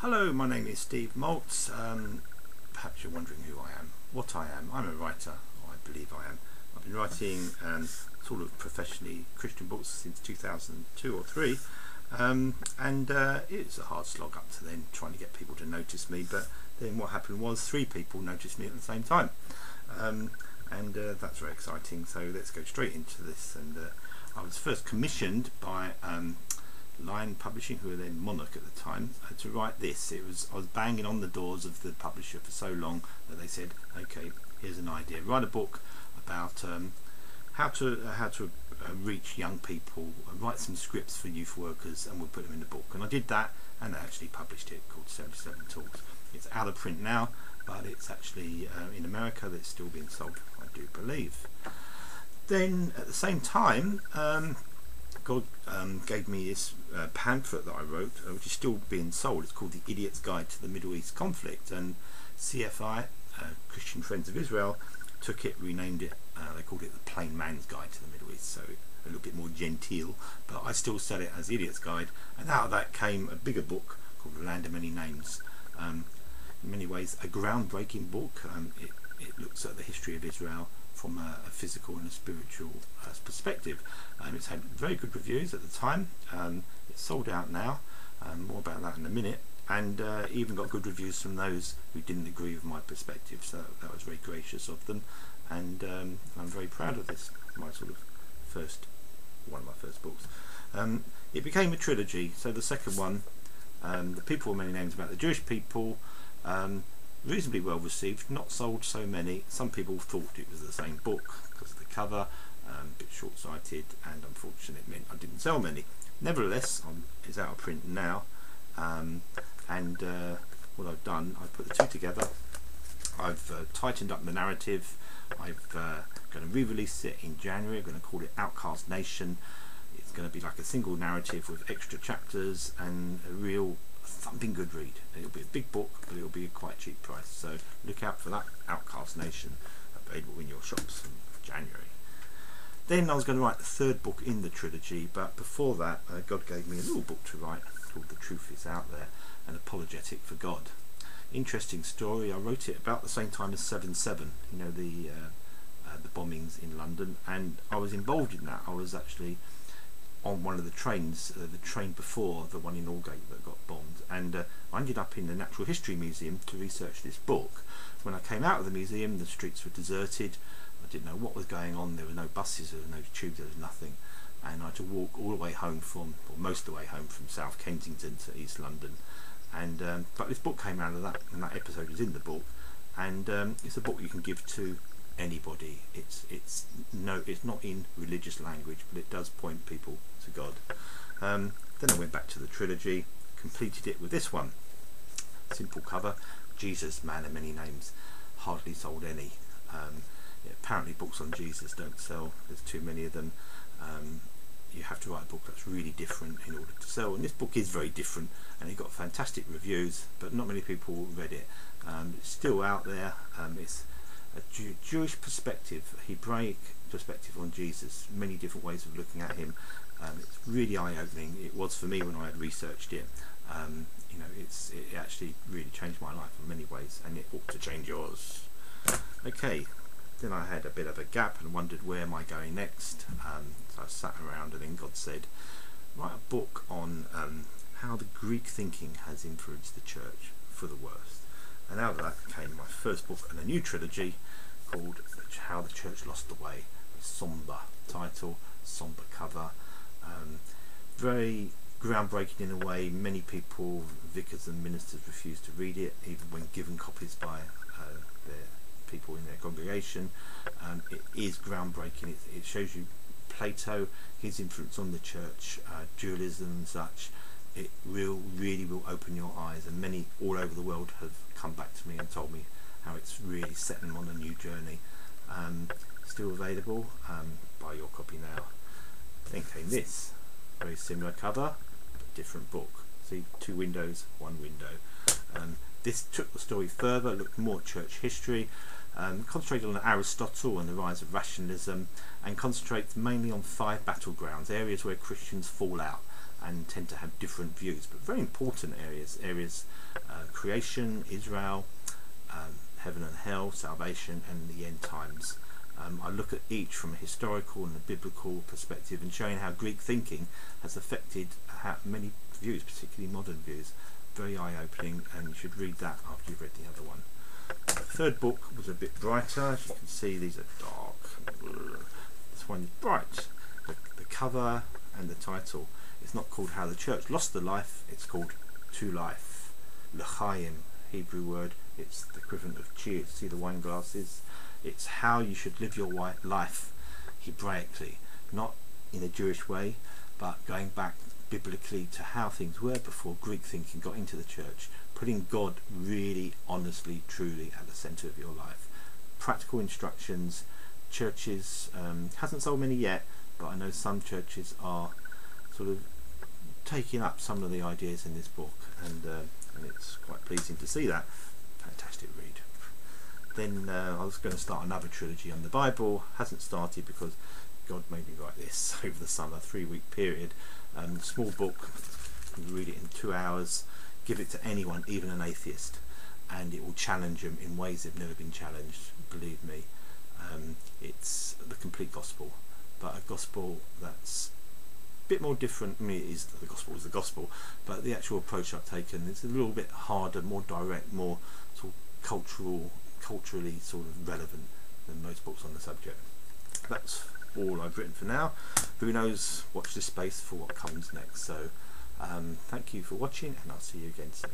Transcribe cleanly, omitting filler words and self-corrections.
Hello, my name is Steve Maltz. Perhaps you're wondering who I am, what I am. I'm a writer, or I believe I am. I've been writing sort of professionally Christian books since 2002 or 3, and it's a hard slog up to then trying to get people to notice me, but then what happened was 3 people noticed me at the same time, and that's very exciting. So let's go straight into this. And I was first commissioned by Lion Publishing, who were then Monarch at the time, to write this. I was banging on the doors of the publisher for so long that they said, okay, here's an idea, write a book about how to reach young people, write some scripts for youth workers, and we'll put them in the book. And I did that, and I actually published it, called 77 Talks. It's out of print now, but it's actually in America. That's still being sold, I do believe. Then at the same time, God gave me this pamphlet that I wrote, which is still being sold. It's called The Idiot's Guide to the Middle East Conflict, and CFI, Christian Friends of Israel, took it, renamed it, they called it The Plain Man's Guide to the Middle East, so a little bit more genteel, but I still sell it as The Idiot's Guide. And out of that came a bigger book called The Land of Many Names. In many ways a groundbreaking book. It looks at the history of Israel from a physical and a spiritual perspective. It's had very good reviews at the time. It's sold out now, more about that in a minute, and even got good reviews from those who didn't agree with my perspective, so that was very gracious of them, and I'm very proud of this, one of my first books. It became a trilogy, so the second one, The People with Many Names, about the Jewish people, reasonably well received, not sold so many. Some people thought it was the same book because of the cover, a bit short-sighted, and unfortunately it meant I didn't sell many. Nevertheless, it's out of print now, and what I've done, I've put the two together. I've tightened up the narrative. I've going to re-release it in January. I'm going to call it Outcast Nation. It's going to be like a single narrative with extra chapters and a real thumping good read. It'll be a big book, but it'll be a quite cheap price, so look out for that. Outcast Nation, available in your shops in January. Then I was going to write the third book in the trilogy, but before that God gave me a little book to write called The Truth Is Out There, an apologetic for God. Interesting story. I wrote it about the same time as 7/7, you know, the bombings in London, and I was involved in that. I was actually on one of the trains, the train before the one in Aldgate that got bombed, and I ended up in the Natural History Museum to research this book. When I came out of the museum, the streets were deserted. I didn't know what was going on. There were no buses, there was no tubes, there was nothing, and I had to walk all the way home from, or most of the way home from South Kensington to East London. And but this book came out of that, and that episode is in the book, and it's a book you can give to anybody. It's not in religious language, but it does point people to God. Then I went back to the trilogy, completed it with this one. Simple cover, Jesus, Man of Many Names. Hardly sold any. Apparently books on Jesus don't sell. There's too many of them. You have to write a book that's really different in order to sell, and this book is very different, and it got fantastic reviews, but not many people read it. It's still out there. It's a Jewish perspective, a Hebraic perspective on Jesus, many different ways of looking at him. It's really eye-opening. It was for me when I had researched it. It actually really changed my life in many ways, and it ought to change yours. Okay, then I had a bit of a gap and wondered, where am I going next? So I sat around, and then God said, write a book on how the Greek thinking has influenced the church for the worst. And out of that came my first book in a new trilogy called How the Church Lost the Way. A sombre title, sombre cover, very groundbreaking in a way. Many people, vicars and ministers, refused to read it, even when given copies by their people in their congregation. It is groundbreaking. It shows you Plato, his influence on the church, dualism and such. It really will open your eyes, and many all over the world have come back to me and told me how it's really set them on a new journey. Still available. Buy your copy now. Then came this, very similar cover, but different book. See, 2 windows, 1 window. This took the story further, looked more at church history, concentrated on Aristotle and the rise of rationalism, and concentrates mainly on 5 battlegrounds, areas where Christians fall out. and tend to have different views, but very important areas: creation, Israel, heaven and hell, salvation, and the end times. I look at each from a historical and a biblical perspective, and showing how Greek thinking has affected many views, particularly modern views. Very eye-opening, and you should read that after you've read the other one. The third book was a bit brighter. As you can see, these are dark. This one is bright. The cover and the title. It's not called How the Church Lost the Life, it's called To Life. L'chaim, Hebrew word, it's the equivalent of cheers. See the wine glasses? It's how you should live your life Hebraically, not in a Jewish way, but going back biblically to how things were before Greek thinking got into the church, putting God really, honestly, truly at the centre of your life. Practical instructions. Churches, hasn't sold many yet, but I know some churches are sort of taking up some of the ideas in this book, and it's quite pleasing to see that. Fantastic read. Then I was going to start another trilogy on the Bible. Hasn't started because God made me write this over the summer, 3-week period. Small book, you can read it in 2 hours, give it to anyone, even an atheist, and it will challenge them in ways they've never been challenged, believe me. It's the complete gospel, but a gospel that's a bit more different. I mean, the gospel is the gospel, but the actual approach I've taken is a little bit harder, more direct, more sort of culturally sort of relevant than most books on the subject. That's all I've written for now. Who knows, watch this space for what comes next. So thank you for watching, and I'll see you again soon.